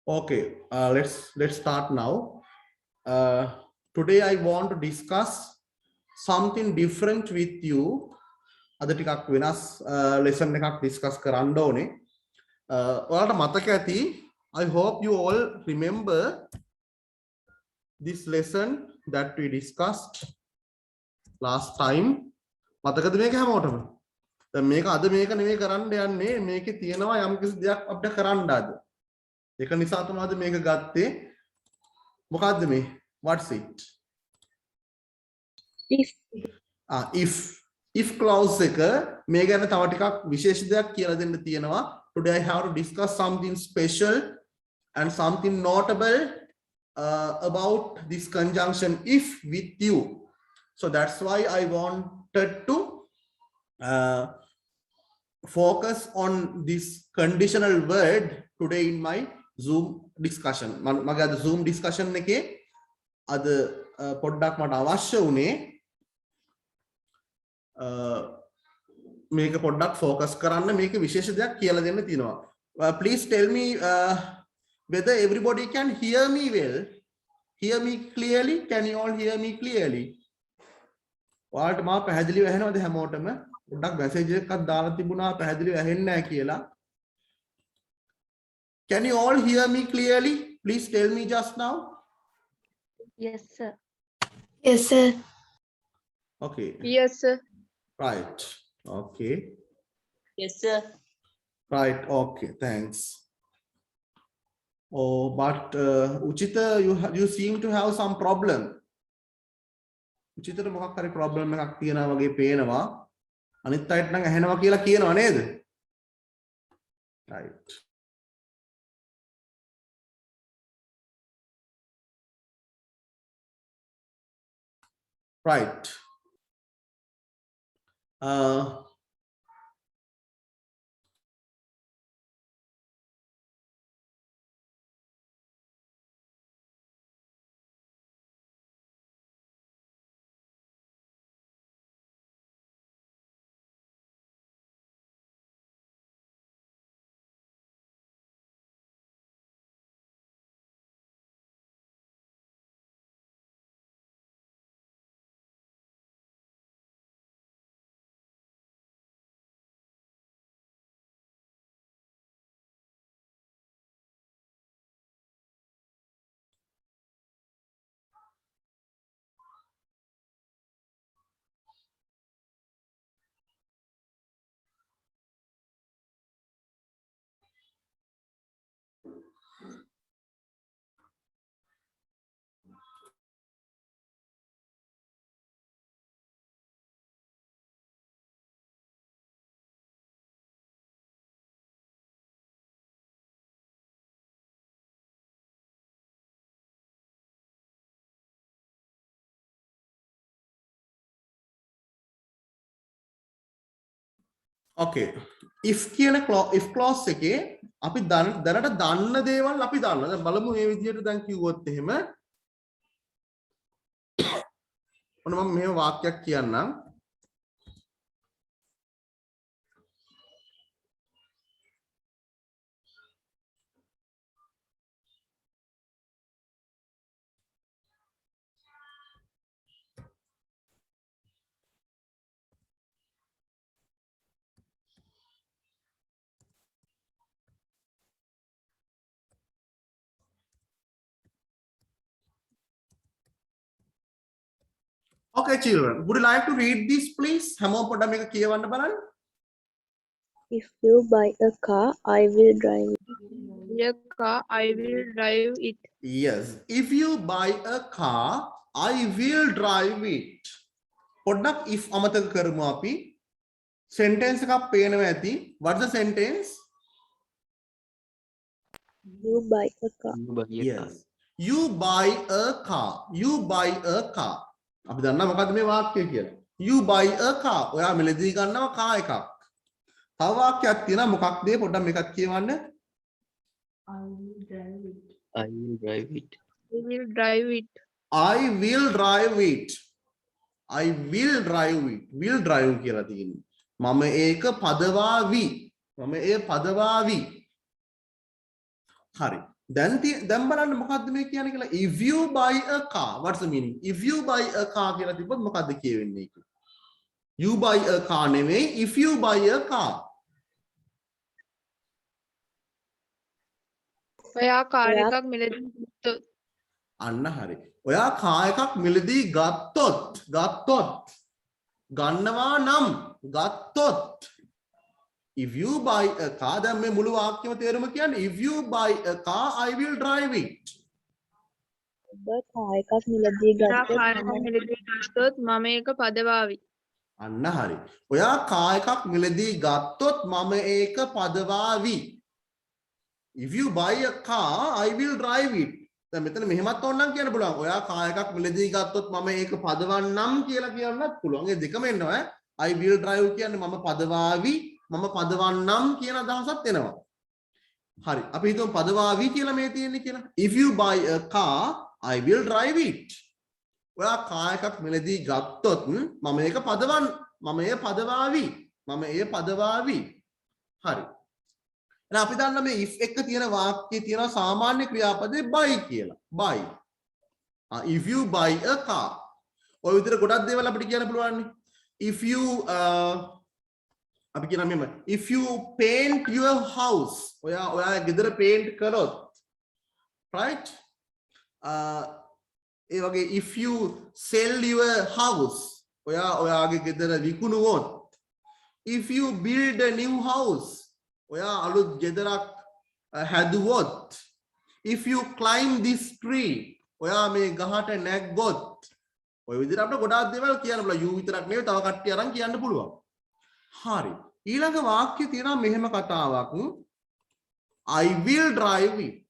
Okay, let's start now. Today I want to discuss something different with you. අද ටිකක් වෙනස් lesson එකක් discuss කරන්න ඕනේ. ඔයාලට මතක ඇති, I hope you all remember this lesson that we discussed last time. මතකද මේක හැමෝටම? දැන් මේක අද මේක නෙමෙයි කරන්න යන්නේ, මේකේ තියෙනවා යම් කිසි දෙයක් අපිට කරන්න අද. ඒක නිසා තමයි මේක ගත්තේ. මොකද්ද මේ? What's it? If clause එක මේ ගැන තව ටිකක් විශේෂ දෙයක් කියලා දෙන්න තියෙනවා. Today I have to discuss something special and something notable about this conjunction if with you. So that's why I wanted to focus on this conditional word today in my Zoom discussion. මගේ අද Zoom discussion එකේ අද පොඩ්ඩක් මට අවශ්‍ය වුණේ මේක පොඩ්ඩක් focus කරන්න, මේක විශේෂ දෙයක් කියලා දෙන්න තියෙනවා. Please tell me whether everybody can hear me well. Hear me clearly? Can you all hear me clearly? ඔයාලට මා පැහැදිලිව ඇහෙනවද හැමෝටම? පොඩ්ඩක් message එකක් දාලා තිබුණා පැහැදිලිව ඇහෙන්නේ නැහැ කියලා. Can you all hear me clearly? Please tell me just now. Yes, sir. Yes, sir. Okay. Yes, sir. Right. Okay. Yes, sir. Right. Okay. Thanks. Oh, but Uchita, you seem to have some problem. Uchita මොකක් හරි problem එකක් තියෙනවා වගේ පේනවා. අනිත් අයට නම් ඇහෙනවා කියලා කියනවා නේද? Right. Right. Okay. If clause එකේ අපි දැනට දන්න දේවල් අපි දන්නවා. දැන් බලමු මේ විදිහට දැන් කිව්වොත් එහෙම ඔන්න මම මෙහෙම වාක්‍යයක් කියන්නම්. Okay, children, would you like to read this, please? හැමෝම පොඩ්ඩක් මේක කියවන්න බලන්න. If you buy a car, I will drive it. A car, I will drive it. Yes. If you buy a car, I will drive it. පොඩ්ඩක් if අමතක කරමු අපි. Sentence එකක් පේනවා ඇති. What's the sentence? You buy a car. Yes. You buy a car. You buy a car. අපි දන්නා මොකද්ද මේ වාක්‍යය කියලා. You buy a car. ඔයා මිලදී ගන්නවා කාර් එකක්. තව වාක්‍යයක් තියෙනවා මොකක්ද පොඩ්ඩක් මේකත් කියවන්න. I will drive it. I will drive it. I will drive it. I will drive it. I will drive it. Will drive කියලා තියෙන්නේ. මම ඒක පදවාවි. හරි. දැන් බලන්න මොකද්ද මේ කියන්නේ කියලා. If you buy a car, what's the meaning? If you buy a car කියලා තිබ්බොත් මොකද්ද කියවෙන්නේ ඒක? You buy a car නෙවෙයි, if you buy a car. ඔයා කාර් එකක් මිලදී ගත්තොත් අන්න හරි. ඔයා කාර් එකක් මිලදී ගත්තොත් ගන්නවා නම් ගත්තොත් if you buy a car දැන් මේ මුළු වාක්‍යෙම තේරුම කියන්නේ if you buy a car I will drive it. ඔබ කාර් එකක් මිලදී ඔයා කාර් එකක් ගත්තොත් මිලදී ගත්තොත් මම ඒක පදවාවි. අන්න හරි. ඔයා කාර් එකක් මිලදී ගත්තොත් මම ඒක පදවාවි. If you buy a car I will drive it. දැන් මෙතන මෙහෙමත් ඕනනම් කියන්න පුළුවන්. ඔයා කාර් එකක් මිලදී ගත්තොත් මම ඒක පදවන්නම් කියලා කියන්නත් පුළුවන්. ඒ දෙකම එනවා. I will drive කියන්නේ මම පදවාවි, මම පදවන්නම් කියන අදහසත් එනවා. හරි. අපි හිතමු පදවාවි කියලා මේ තියෙන්නේ කියලා. If you buy a car I will drive it. ඔයා කාර් එකක් මිලදී ගත්තොත් මම ඒක පදවාවි. හරි. එහෙනම් අපි දන්න මේ if එක තියෙන වාක්‍යයේ තියෙන සාමාන්‍ය ක්‍රියාපදේ buy කියලා. buy. If you buy a car. ඔය විදිහට ගොඩක් දේවල් අපිට කියන්න පුළුවන්. If you අපි කියන මෙහෙම if you paint your house. ඔයා ගෙදර paint කරොත්. right? ඒ වගේ if you sell your house. ඔයාගේ ගෙදර විකුණුවොත්. If you build a new house. ඔයා අලුත් ගෙදරක් හැදුවොත්. If you climb this tree. ඔයා මේ ගහට නැග්ගොත්. ඔය විදිහට අපිට ගොඩාක් දේවල් කියන්න පුළුවන්. you විතරක් නෙවෙයි තව කට්ටිය අරන් කියන්න පුළුවන්. හරි. ඊළඟ වාක්‍යය තියෙනවා මෙහෙම කතාවක්. I will drive it.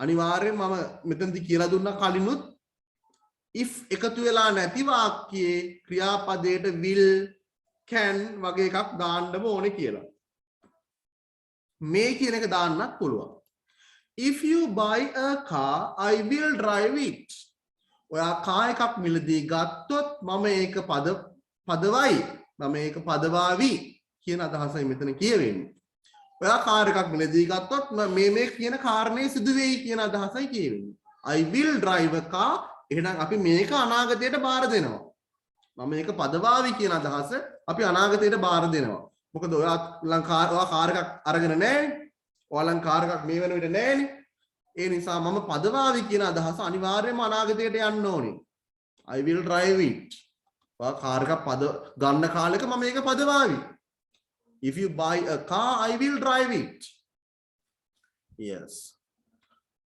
අනිවාර්යෙන් මම මෙතනදී කියලා දුන්නා කලිනුත් if එකතු වෙලා නැති වාක්‍යයේ ක්‍රියාපදයට will can වගේ එකක් දාන්නම ඕනේ කියලා. මේ කියන එක දාන්නත් පුළුවන්. If you buy a car I will drive it. ඔයා කාර් එකක් මිලදී ගත්තොත් මම ඒක පදවයි. මම ඒක පදවාවි කියන අදහසයි මෙතන කියවෙන්නේ. ඔයා කාර් එකක් මිලදී ගත්තොත් මේ කියන කාරණේ සිදු වෙයි කියන අදහසයි කියවෙන්නේ. I will drive a car. එහෙනම් අපි මේක අනාගතයට බාර දෙනවා. මම මේක පදවාවි කියන අදහස අපි අනාගතයට බාර දෙනවා. මොකද ඔයා කාර් එකක් අරගෙන නැහැ. ඔයාලන් කාර් එකක් මේ වෙන විට නැහැනේ. ඒ නිසා මම පදවාවි කියන අදහස අනිවාර්යයෙන්ම අනාගතයට යන්න ඕනේ. I will drive it. ඔයා කාර් එකක් ගන්න කාලෙක මම මේක පදවාවි. If you buy a car I will drive it. Yes.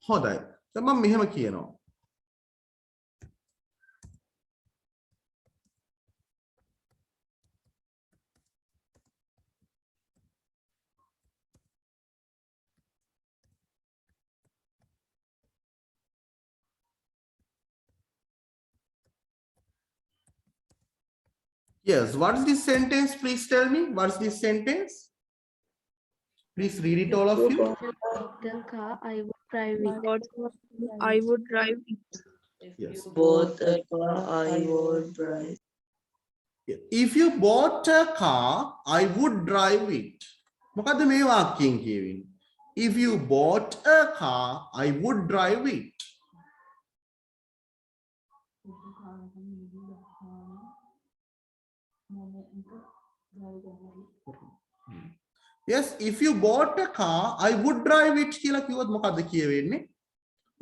හොඳයි. දැන් මම මෙහෙම කියනවා. Yes, what's this sentence? Please tell me. What's this sentence? Please read it, all of you. The car I would drive it. I would drive it. Yes. Bought a car I would drive. If you bought a car, I would drive it. මොකද්ද මේ වාක්‍යයෙන් කියවෙන්නේ? If you bought a car, I would drive it. Yes, if you bought a car, I would drive it කියලා කිව්වොත් මොකද්ද කියවෙන්නේ?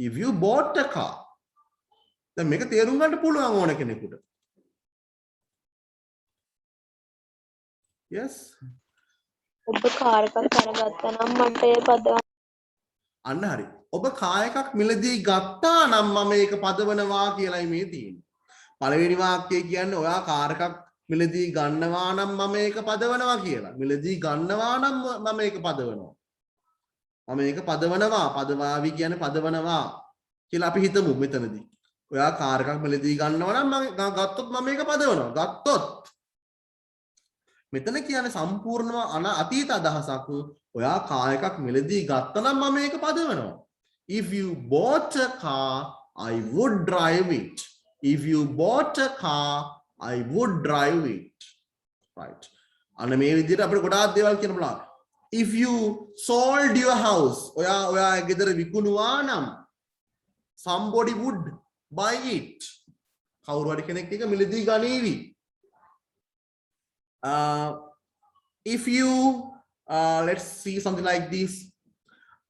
If you bought a car. දැන් මේක තේරුම් ගන්න පුළුවන් ඕන කෙනෙකුට. Yes. ඔබ කාර් එකක් අරගත්තා නම් මට ඒ පදවන්න. අන්න හරි. ඔබ කාර් එකක් මිලදී ගත්තා නම් මම ඒක පදවනවා කියලායි මේ තියෙන්නේ. පළවෙනි වාක්‍යය කියන්නේ ඔයා කාර් එකක් මිලදී ගන්නවා නම් මම ඒක පදවනවා කියලා. මිලදී ගන්නවා නම් මම ඒක පදවනවා. මම ඒක පදවනවා. පදවාවි කියන්නේ පදවනවා කියලා අපි හිතමු මෙතනදී. ඔයා කාර් එකක් මිලදී ගන්නවා නම් මම ගත්තොත් මම ඒක පදවනවා. ගත්තොත් මෙතන කියන්නේ සම්පූර්ණම අතීත අදහසක්. ඔයා කාර් එකක් මිලදී ගත්තා නම් මම ඒක පදවනවා. If you bought a car I would drive it. If you bought a car I would drive it. Right. අන්න මේ විදිහට අපිට ගොඩාක් දේවල් කියන්න පුළුවන්. if you sold your house, ඔයා ගෙදර විකුණුවා නම් somebody would buy it. කවුරු හරි කෙනෙක් එක මිලදී ගනීවි. If you let's see something like this.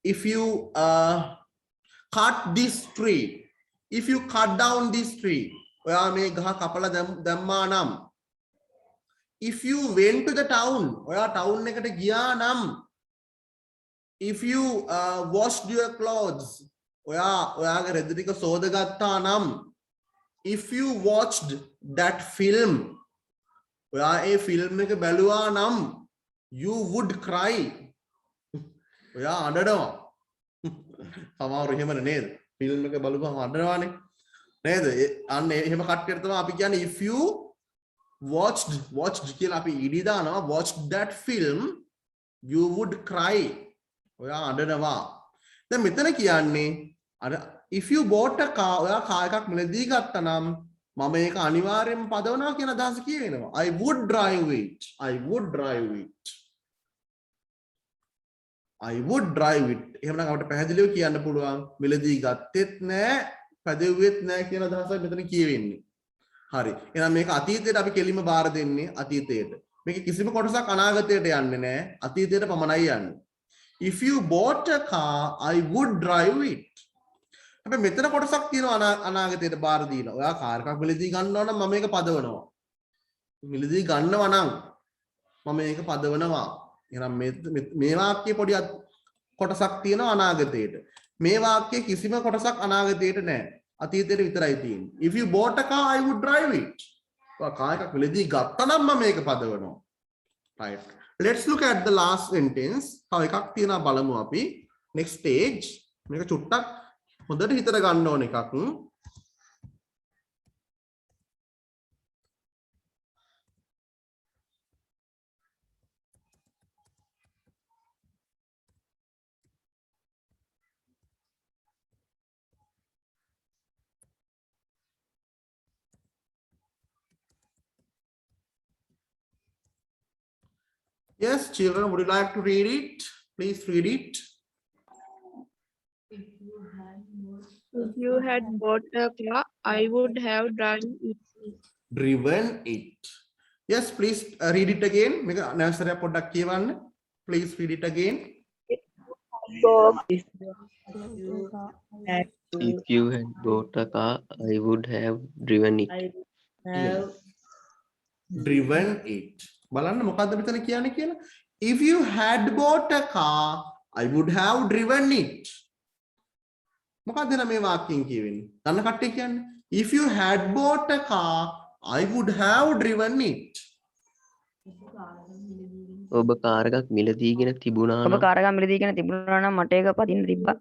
If you cut this tree, if you cut down this tree, ඔයා මේ ගහ කපලා දැම්මා නම්, if you went to the town, ඔයා town එකට ගියා නම්, if you washed your clothes, ඔයාගේ රෙදි ටික සෝදගත්තා නම්, if you watched that film, ඔයා ඒ ෆිල්ම් එක බැලුවා නම්, you would cry. ඔයා අඬනවා. සමහරව එහෙමනේ නේද? ෆිල්ම් එක බලපුවම අඬනවානේ. නේද? අන්න එහෙම කට්ටියට තමයි අපි කියන්නේ if you watched කියලා අපි ed දානවා, watched that film, you would cry. ඔයා අඬනවා. දැන් මෙතන කියන්නේ අර if you bought a car, ඔයා කාර් එකක් මිලදී ගත්තා නම් මම ඒක අනිවාර්යෙන්ම පදවනවා කියන අදහස කියවෙනවා. I would drive it. I would drive it. I would drive it. එහෙමනම් අපිට පැහැදිලිව කියන්න පුළුවන් මිලදී ගත්තෙත් නෑ, පැදෙව්වෙත් නෑ කියන අදහසයි මෙතන කියවෙන්නේ. හරි. එහෙනම් මේක අතීතයට අපි කෙලින්ම බාර දෙන්නේ අතීතයට. මේක කිසිම කොටසක් අනාගතයට යන්නේ නෑ, අතීතයට පමණයි යන්නේ. If you bought a car, I would drive it. හැබැයි මෙතන කොටසක් තියෙනවා අනාගතයට බාර දීලා. ඔයා කාර් එකක් මිලදී ගන්නවා නම් මම මේක පදවනවා. මිලදී ගන්නවා නම් මම මේක පදවනවා. එහෙනම් මේ වාක්‍යයේ පොඩි කොටසක් තියෙනවා අනාගතයට. මේ වාක්‍යයේ කිසිම කොටසක් අනාගතයට නැහැ. අතීතයට විතරයි තියෙන්නේ. If you bought a car, I would drive it. ඔයා කාර් එකක් මිලදී ගත්තා නම් මම මේක පදවනවා. Right. Let's look at the last sentence. තව එකක් තියෙනවා බලමු අපි. Next stage. මේක චුට්ටක් හොඳට හිතට ගන්න ඕන එකක්. Yes, children, would you like to read it? Please read it. If you had bought a car, I would have driven it. Driven it. Yes, please read it again. Make a nursery product කියවන්න. Please read it again. If you had bought a car, I would have driven it. Have Driven it. බලන්න මොකද්ද මෙතන කියන්නේ කියලා. If you had bought a car, I would have driven it. මොකක්ද නම් මේ වාක්‍යයෙන් කියවෙන්නේ? දන්න කට්ටිය කියන්නේ. If you had bought a car, I would have driven it. ඔබ කාර් එකක් මිලදීගෙන තිබුණා ඔබ නම් කාර් එකක් මිලදීගෙන තිබුණා නම් මට ඒක පදින්න තිබ්බා.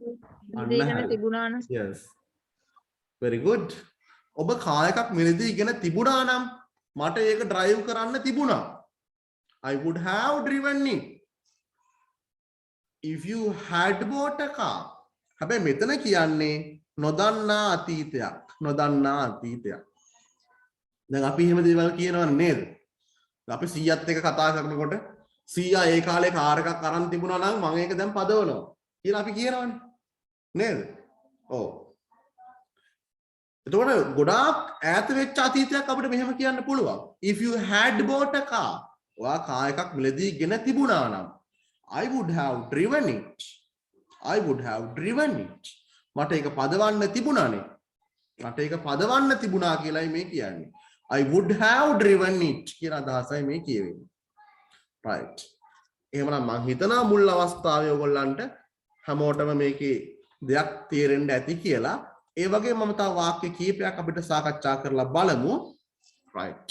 දීගෙන තිබුණා නම් Yes. Very good. ඔබ කාර් එකක් මිලදීගෙන තිබුණා නම් මට ඒක drive කරන්න තිබුණා. I would have driven it. If you had bought a car. හැබැයි මෙතන කියන්නේ නොදන්නා අතීතයක්. නොදන්නා අතීතයක්. දැන් අපි එහෙම දේවල් කියනවනේ නේද? අපි 100ත් එක්ක කතා කරනකොට 100 ඒ කාලේ කාර් එකක් අරන් තිබුණා නම් මම ඒක දැන් පදවනවා කියලා අපි කියනවනේ. නේද? ඔව්. එතකොට ගොඩාක් ඈත වෙච්ච අතීතයක් අපිට මෙහෙම කියන්න පුළුවන්. If you had bought a car, ඔයා කාර් එකක් මිලදීගෙන තිබුණා නම් I would have driven it. I would have driven it. මට ඒක පදවන්න තිබුණානේ. මට ඒක පදවන්න තිබුණා කියලායි මේ කියන්නේ. I would have driven it කියන අදහසයි මේ කියවෙන්නේ. Right. එහෙමනම් මම හිතනවා මුල් අවස්ථාවේ ඔයගොල්ලන්ට හැමෝටම මේකේ දෙයක් තේරෙන්න ඇති කියලා. ඒ වගේ මම තව වාක්‍ය කීපයක් අපිට සාකච්ඡා කරලා බලමු. Right.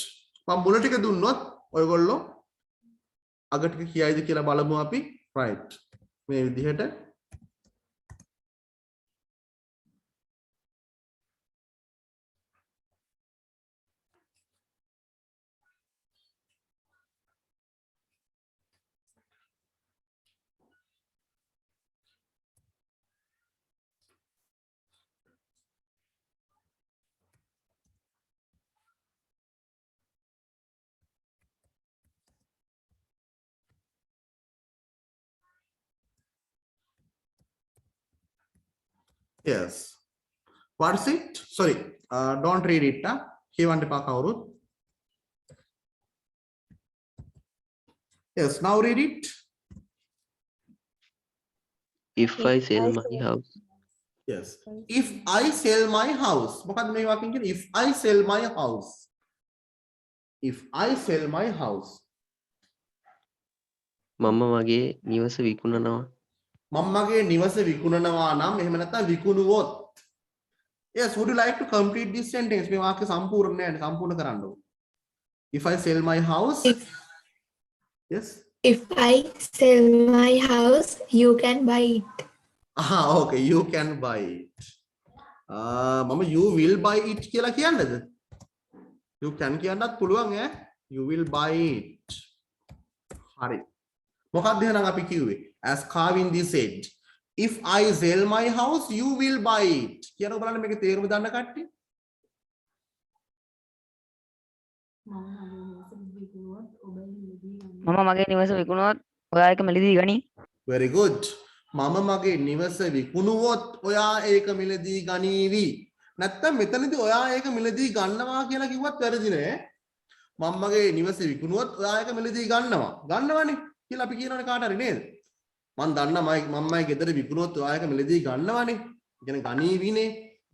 මම මුල ටික දුන්නොත් ඔයගොල්ලෝ අග ටික කියයිද කියලා බලමු අපි. Right. මේ විදිහට Yes. What's it? Sorry, don't read it. Kiyawන්න එපා කවුරුත්. Yes, now read it. If I sell my house. Yes. If I sell my house. මොකක්ද මේ වාක්‍යයෙන් කියන්නේ? If I sell my house. If I sell my house. මම මගේ නිවස විකුණනවා. මම මගේ නිවස විකුණනවා නම් එහෙම නැත්නම් විකුණුවොත්. Yes, would you like to complete this sentence? මේ වාක්‍ය සම්පූර්ණ නෑ සම්පූර්ණ කරන්න ඕන. If I sell my house. Yes. If I sell my house, you can buy it. Okay, you can buy it. මම you will buy it කියලා කියන්නද? You can කියන්නත් පුළුවන් ඈ. You will buy it. හරි. මොකක්ද එහෙනම් අපි කිව්වේ? As Kavindi said, if I sell my house, you will buy it. කියනවා බලන්න මේකේ තේරුම දන්න කට්ටිය. මම මගේ නිවස විකුණුවොත් ඔයා එක මිලදී ගනි. Very good. මම මගේ නිවස විකුණුවොත් ඔයා ඒක මිලදී ගනීවි. නැත්තම් මෙතනදී ඔයා ඒක මිලදී ගන්නවා කියලා කිව්වත් වැරදි නෑ. මම මගේ නිවස විකුණුවොත් ඔයා ඒක මිලදී ගන්නවා. ගන්නවනේ කියලා අපි කියනවනේ කාට හරි නේද? මම දන්නා මමයි ගෙදර විකුණුවොත් ඔයා ඒක මිලදී ගන්නවනේ. කියන්නේ ගනීවිනේ.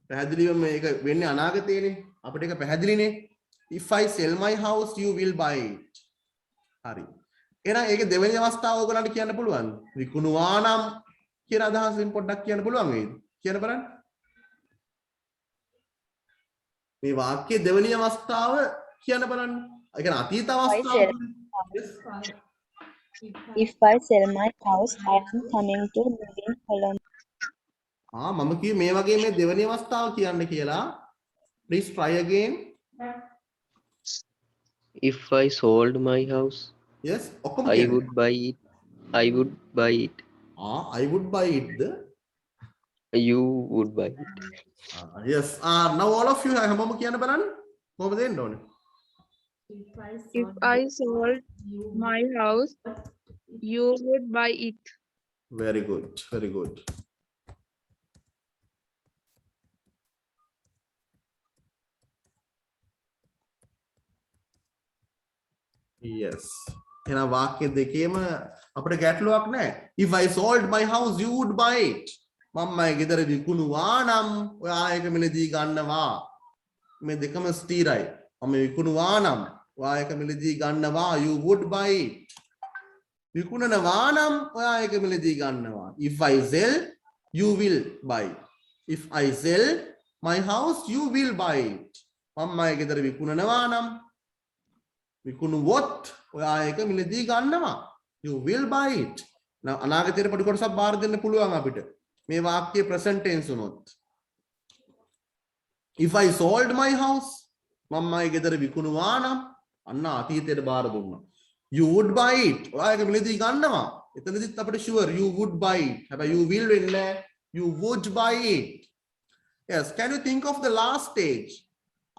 පැහැදිලිවම මේක වෙන්නේ අනාගතේනේ. අපිට ඒක පැහැදිලිනේ. If I sell my house, you will buy it. හරි. එහෙනම් ඒකේ දෙවෙනි අවස්ථාව ඔයගොල්ලන්ට කියන්න පුළුවන්. විකුණුවා නම් කියන අදහසින් පොඩ්ඩක් කියන්න පුළුවන් වේද? කියන්න බලන්න. මේ වාක්‍යයේ දෙවෙනි අවස්ථාව කියන්න බලන්න. ඒ කියන්නේ අතීත අවස්ථාව. If I sell my house, I am coming to live in Holland. මම කිව්වේ මේ වගේ මේ දෙවෙනි අවස්ථාව කියන්න කියලා. Please try again. If I sold my house, Yes, ඔක්කොම I කියන්න. would buy it. I would buy it. I would buy it. You would buy it. Yes. Now all of you හැමෝම කියන්න බලන්න. කොහොමද එන්න ඕනේ? If I sold my house, you would buy it. Very good. Very good. Yes. එහෙනම් වාක්‍ය දෙකේම අපිට ගැටලුවක් නැහැ. If I sold my house, you would buy it. මම මගේ ගෙදර විකුණුවා නම් ඔයා ඒක මිලදී ගන්නවා. මේ දෙකම ස්ථිරයි. මම විකුණුවා නම් ඔයා ඒක මිලදී ගන්නවා. You would buy it. විකුණනවා නම් ඔයා ඒක මිලදී ගන්නවා. If I sell, you will buy. If I sell my house, you will buy it. මම මගේ ගෙදර විකුණනවා නම් විකුණුවොත් ඔයා ඒක මිලදී ගන්නවා. You will buy it. අනාගතයේ පොඩි කොටසක් බාර දෙන්න පුළුවන් අපිට. මේ වාක්‍යයේ present tense උනොත්. If I sold my house, මම මගේ ගෙදර විකුණුවා නම් අන්න අතීතයට බාර දුන්නා. You would buy it. ඔයා ඒක මිලදී ගන්නවා. එතනදිත් අපිට sure you would buy it. හැබැයි you will වෙන්නේ you would buy it. Yes, can you think of the last stage?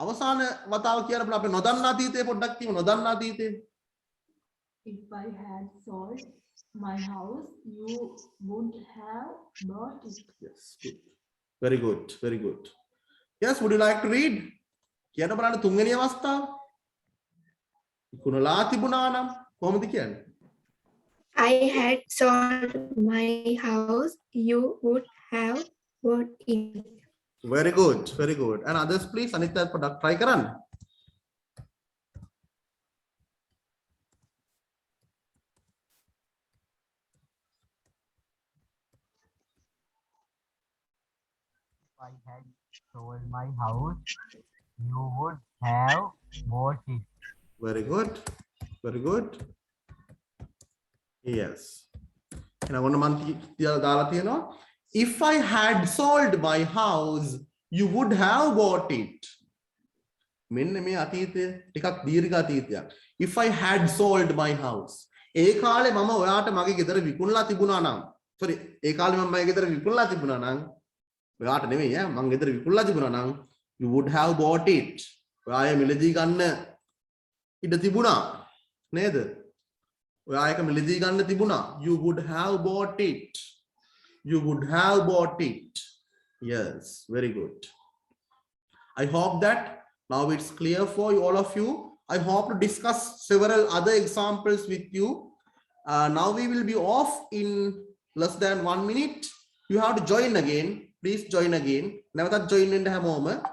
අවසාන වතාව කියන අපේ නොදන්නා අතීතේ පොඩ්ඩක් කියමු. නොදන්නා අතීතේ. If I had sold my house, you would have bought it. Yes, good. Very good. Very good. Yes, would you like to read? කියන්න බලන්න තුන්වෙනි අවස්ථාව. විකුණලා තිබුණා නම් කොහොමද කියන්නේ? I had sold my house, you would have bought it. Very good. Very good. And others please අනිත් අය පොඩ්ඩක් try කරන්න. I had sold my house, you would have bought it. Very good. Very good. Yes. එහෙනම් ඔන්න මම දාලා තියෙනවා. If I had sold my house, you would have bought it. මෙන්න මේ අතීතය ටිකක් දීර්ඝ අතීතයක්. If I had sold my house. ඒ කාලේ මම ඔයාට මගේ ගෙදර විකුණලා තිබුණා නම්. sorry, ඒ කාලේ මම මගේ ගෙදර විකුණලා තිබුණා නම් ඔයාට නෙමෙයි ඈ මම ගෙදර විකුණලා තිබුණා නම් you would have bought it. ඔයා මිලදී ගන්න ඉඩ තිබුණා නේද? ඔයා ඒක මිලදී ගන්න තිබුණා. You would have bought it. You would have bought it. Yes, very good. I hope that now it's clear for all of you. I hope to discuss several other examples with you. Now we will be off in less than 1 minute. You have to join again. Please join again. Never that join in the moment.